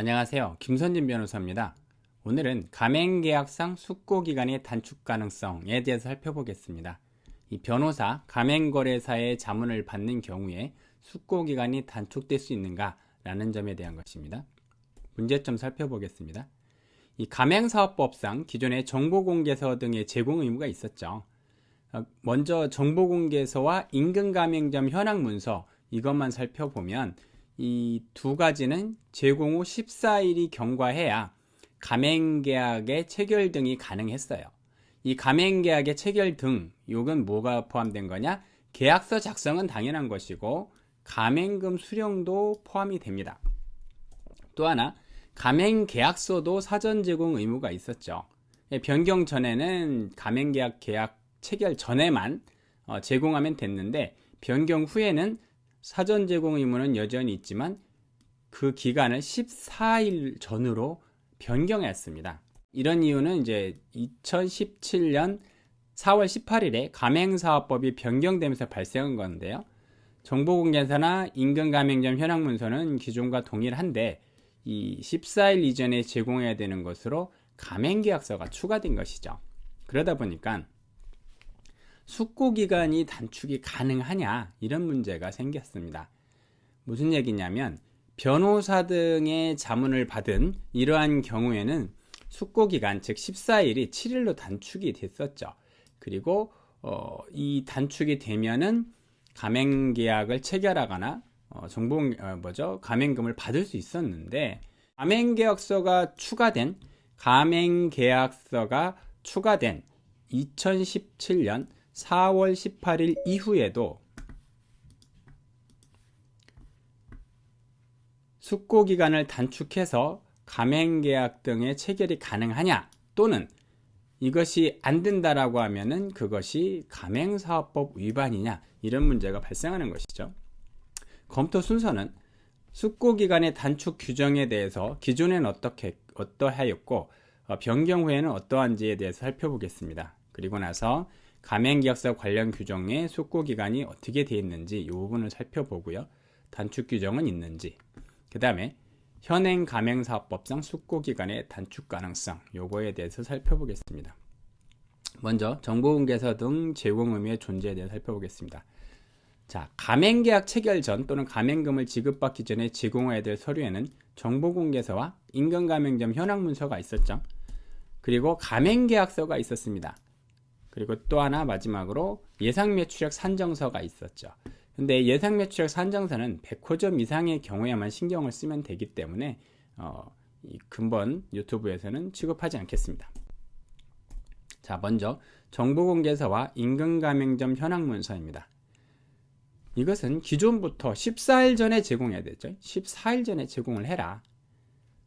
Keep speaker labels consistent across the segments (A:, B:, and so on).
A: 안녕하세요. 김선진 변호사입니다. 오늘은 가맹계약상 숙고기간의 단축 가능성에 대해서 살펴보겠습니다. 이 변호사, 가맹거래사의 자문을 받는 경우에 숙고기간이 단축될 수 있는가 라는 점에 대한 것입니다. 문제점 살펴보겠습니다. 이 가맹사업법상 기존에 정보공개서 등의 제공 의무가 있었죠. 먼저 정보공개서와 임금가맹점 현황문서 이것만 살펴보면 이 두 가지는 제공 후 14일이 경과해야 가맹계약의 체결 등이 가능했어요. 이 가맹계약의 체결 등 요건 뭐가 포함된 거냐? 계약서 작성은 당연한 것이고 가맹금 수령도 포함이 됩니다. 또 하나 가맹계약서도 사전 제공 의무가 있었죠. 변경 전에는 가맹계약 계약 체결 전에만 제공하면 됐는데 변경 후에는 사전 제공 의무는 여전히 있지만 그 기간을 14일 전으로 변경했습니다. 이런 이유는 이제 2017년 4월 18일에 가맹사업법이 변경되면서 발생한 건데요. 정보공개서나 임금가맹점 현황문서는 기존과 동일한데 이 14일 이전에 제공해야 되는 것으로 가맹계약서가 추가된 것이죠. 그러다 보니까 숙고기간이 단축이 가능하냐 이런 문제가 생겼습니다. 무슨 얘기냐면 변호사 등의 자문을 받은 이러한 경우에는 숙고기간 즉 14일이 7일로 단축이 됐었죠. 그리고 이 단축이 되면은 가맹계약을 체결하거나 가맹금을 받을 수 있었는데 가맹계약서가 추가된 2017년 4월 18일 이후에도 숙고기간을 단축해서 가맹계약 등의 체결이 가능하냐 또는 이것이 안 된다라고 하면은 그것이 가맹사업법 위반이냐 이런 문제가 발생하는 것이죠. 검토 순서는 숙고기간의 단축 규정에 대해서 기존에는 어떠하였고 변경 후에는 어떠한지에 대해서 살펴보겠습니다. 그리고 나서 가맹계약서 관련 규정의 숙고기간이 어떻게 되어 있는지 이 부분을 살펴보고요. 단축 규정은 있는지 그 다음에 현행 가맹사업법상 숙고기간의 단축 가능성 요거에 대해서 살펴보겠습니다. 먼저 정보공개서 등 제공 의무의 존재에 대해 살펴보겠습니다. 자, 가맹계약 체결 전 또는 가맹금을 지급받기 전에 제공해야 될 서류에는 정보공개서와 임금가맹점 현황문서가 있었죠. 그리고 가맹계약서가 있었습니다. 그리고 또 하나 마지막으로 예상매출액 산정서가 있었죠. 근데 예상매출액 산정서는 100호점 이상의 경우에만 신경을 쓰면 되기 때문에 이 근본 유튜브에서는 취급하지 않겠습니다. 자, 먼저 정보공개서와 임금가맹점 현황문서입니다. 이것은 기존부터 14일 전에 제공해야 되죠. 14일 전에 제공을 해라.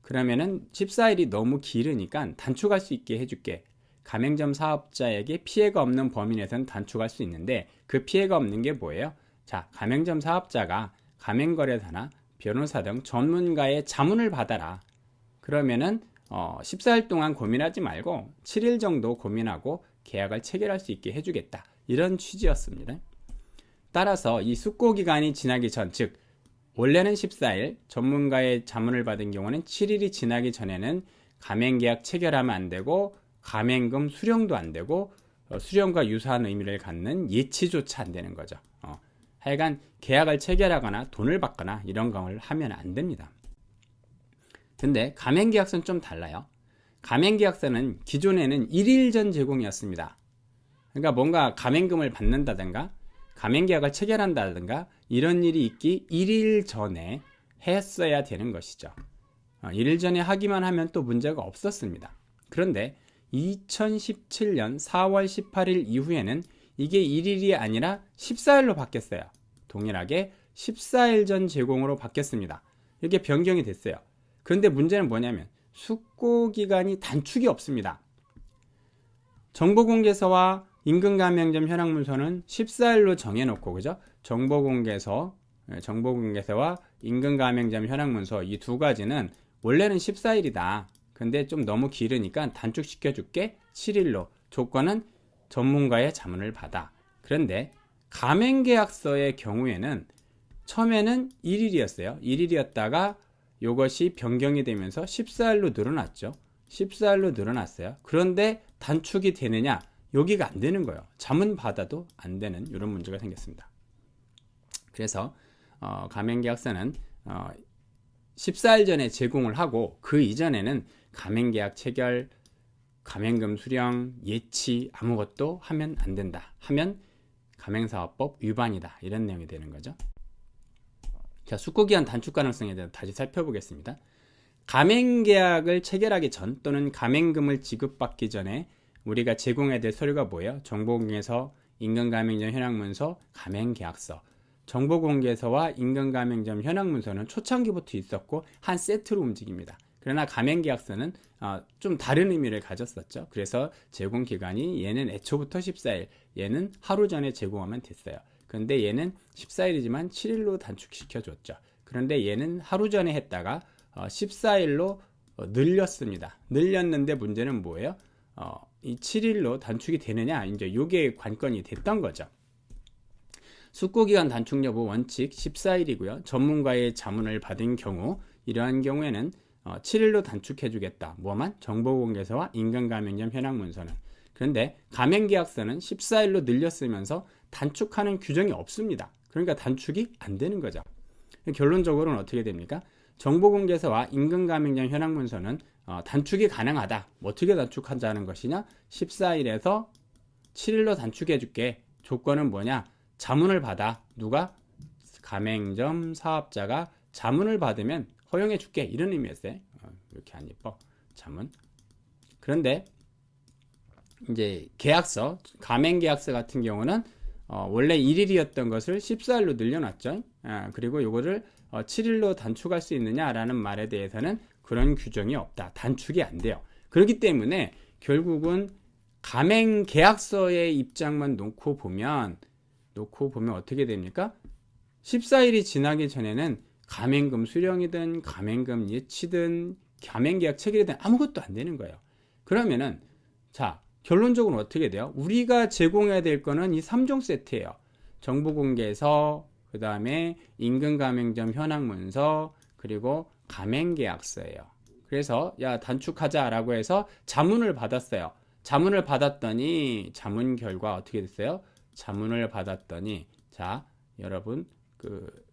A: 그러면은 14일이 너무 길으니까 단축할 수 있게 해줄게. 가맹점 사업자에게 피해가 없는 범위 내에서는 단축할 수 있는데 그 피해가 없는 게 뭐예요? 자, 가맹점 사업자가 가맹거래사나 변호사 등 전문가의 자문을 받아라. 그러면은 14일 동안 고민하지 말고 7일 정도 고민하고 계약을 체결할 수 있게 해주겠다. 이런 취지였습니다. 따라서 이 숙고기간이 지나기 전, 즉 원래는 14일, 전문가의 자문을 받은 경우는 7일이 지나기 전에는 가맹계약 체결하면 안 되고 가맹금 수령도 안 되고 수령과 유사한 의미를 갖는 예치조차 안 되는 거죠. 하여간 계약을 체결하거나 돈을 받거나 이런 걸 하면 안 됩니다. 근데 가맹계약서는 좀 달라요. 가맹계약서는 기존에는 1일 전 제공이었습니다. 그러니까 뭔가 가맹금을 받는다든가 가맹계약을 체결한다든가 이런 일이 있기 1일 전에 했어야 되는 것이죠. 1일 전에 하기만 하면 또 문제가 없었습니다. 그런데 2017년 4월 18일 이후에는 이게 1일이 아니라 14일로 바뀌었어요. 동일하게 14일 전 제공으로 바뀌었습니다. 이렇게 변경이 됐어요. 그런데 문제는 뭐냐면 숙고기간이 단축이 없습니다. 정보공개서와 임금가맹점 현황문서는 14일로 정해놓고 그죠? 정보공개서와 임금가맹점 현황문서 이 두 가지는 원래는 14일이다. 근데 좀 너무 길으니까 단축시켜줄게 7일로. 조건은 전문가의 자문을 받아. 그런데 가맹계약서의 경우에는 처음에는 1일이었어요. 1일이었다가 이것이 변경이 되면서 14일로 늘어났죠. 14일로 늘어났어요. 그런데 단축이 되느냐? 여기가 안 되는 거예요. 자문 받아도 안 되는 이런 문제가 생겼습니다. 그래서 가맹계약서는 14일 전에 제공을 하고 그 이전에는 가맹계약 체결, 가맹금 수령, 예치 아무것도 하면 안 된다. 하면 가맹사업법 위반이다. 이런 내용이 되는 거죠. 자, 숙고기한 단축 가능성에 대해서 다시 살펴보겠습니다. 가맹계약을 체결하기 전 또는 가맹금을 지급받기 전에 우리가 제공해야 될 서류가 뭐예요? 정보공개서, 임금가맹점 현황문서, 가맹계약서. 정보공개서와 임금가맹점 현황문서는 초창기부터 있었고 한 세트로 움직입니다. 그러나 가맹계약서는 좀 다른 의미를 가졌었죠. 그래서 제공기간이 얘는 애초부터 14일, 얘는 하루 전에 제공하면 됐어요. 그런데 얘는 14일이지만 7일로 단축시켜줬죠. 그런데 얘는 하루 전에 했다가 14일로 늘렸습니다. 늘렸는데 문제는 뭐예요? 이 7일로 단축이 되느냐? 이제 요게 관건이 됐던 거죠. 숙고기간 단축 여부 원칙 14일이고요. 전문가의 자문을 받은 경우 이러한 경우에는 7일로 단축해주겠다. 뭐만? 정보공개서와 임금가맹점 현황문서는. 그런데 가맹계약서는 14일로 늘렸으면서 단축하는 규정이 없습니다. 그러니까 단축이 안 되는 거죠. 결론적으로는 어떻게 됩니까? 정보공개서와 임금가맹점 현황문서는 단축이 가능하다. 어떻게 단축하자는 것이냐? 14일에서 7일로 단축해줄게. 조건은 뭐냐? 자문을 받아. 누가? 가맹점 사업자가 자문을 받으면 허용해줄게. 이런 의미였어요. 이렇게 안 예뻐. 자문. 그런데 이제 계약서, 가맹계약서 같은 경우는 원래 1일이었던 것을 14일로 늘려놨죠. 그리고 이거를 7일로 단축할 수 있느냐라는 말에 대해서는 그런 규정이 없다. 단축이 안 돼요. 그렇기 때문에 결국은 가맹계약서의 입장만 놓고 보면 어떻게 됩니까? 14일이 지나기 전에는 가맹금 수령이든 가맹금 예치든 가맹계약 체결이든 아무것도 안 되는 거예요. 그러면은 자, 결론적으로 어떻게 돼요? 우리가 제공해야 될 거는 이 3종 세트예요. 정보공개서, 그 다음에 임금가맹점 현황문서, 그리고 가맹계약서예요. 그래서 야, 단축하자라고 해서 자문을 받았어요. 자문을 받았더니 자문 결과 어떻게 됐어요? 자문을 받았더니 자, 여러분 그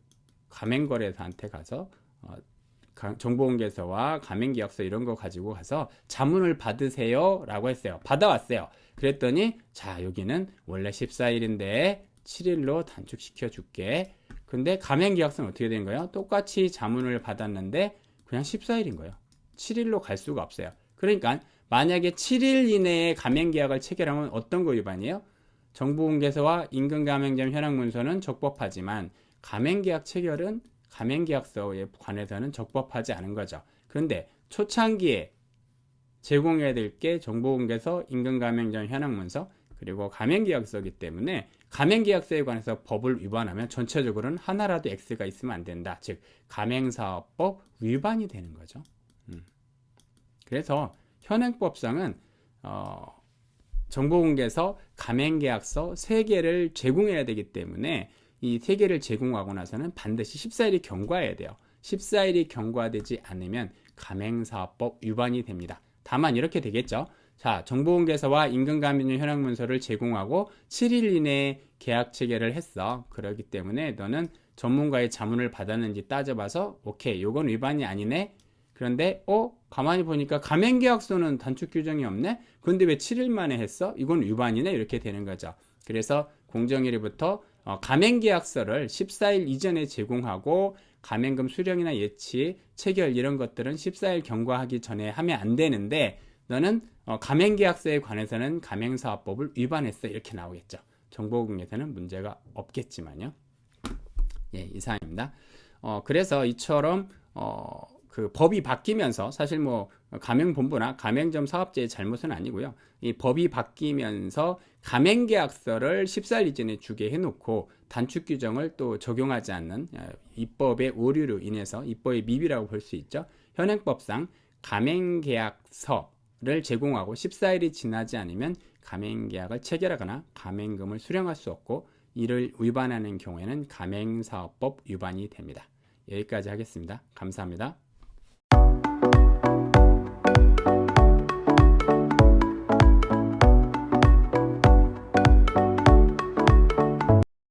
A: 가맹거래사한테 가서 정보공개서와 가맹계약서 이런 거 가지고 가서 자문을 받으세요 라고 했어요. 받아왔어요. 그랬더니 자, 여기는 원래 14일인데 7일로 단축시켜 줄게. 근데 가맹계약서는 어떻게 된 거예요? 똑같이 자문을 받았는데 그냥 14일인 거예요. 7일로 갈 수가 없어요. 그러니까 만약에 7일 이내에 가맹계약을 체결하면 어떤 거 위반이에요? 정보공개서와 임금가맹점 현황문서는 적법하지만 가맹계약 체결은 가맹계약서에 관해서는 적법하지 않은 거죠. 그런데 초창기에 제공해야 될 게 정보공개서, 임금가맹점 현황문서, 그리고 가맹계약서이기 때문에 가맹계약서에 관해서 법을 위반하면 전체적으로는 하나라도 X가 있으면 안 된다. 즉 가맹사업법 위반이 되는 거죠. 그래서 현행법상은 정보공개서, 가맹계약서 3개를 제공해야 되기 때문에 이 3개를 제공하고 나서는 반드시 14일이 경과해야 돼요. 14일이 경과되지 않으면 가맹사업법 위반이 됩니다. 다만 이렇게 되겠죠. 자, 정보공개서와 임금가맹점 현황문서를 제공하고 7일 이내에 계약 체결을 했어. 그렇기 때문에 너는 전문가의 자문을 받았는지 따져봐서 오케이, 요건 위반이 아니네. 그런데 가만히 보니까 가맹계약서는 단축 규정이 없네. 그런데 왜 7일 만에 했어? 이건 위반이네. 이렇게 되는 거죠. 그래서 공정일부터 가맹계약서를 14일 이전에 제공하고 가맹금 수령이나 예치, 체결 이런 것들은 14일 경과하기 전에 하면 안 되는데 너는 가맹계약서에 관해서는 가맹사업법을 위반했어. 이렇게 나오겠죠. 정보공개서는 문제가 없겠지만요. 예, 이상입니다. 그래서 이처럼 그 법이 바뀌면서 사실 뭐 가맹본부나 가맹점 사업자의 잘못은 아니고요. 이 법이 바뀌면서 가맹계약서를 14일 이전에 주게 해놓고 단축 규정을 또 적용하지 않는 입법의 오류로 인해서 입법의 미비라고 볼 수 있죠. 현행법상 가맹계약서를 제공하고 14일이 지나지 않으면 가맹계약을 체결하거나 가맹금을 수령할 수 없고 이를 위반하는 경우에는 가맹사업법 위반이 됩니다. 여기까지 하겠습니다. 감사합니다.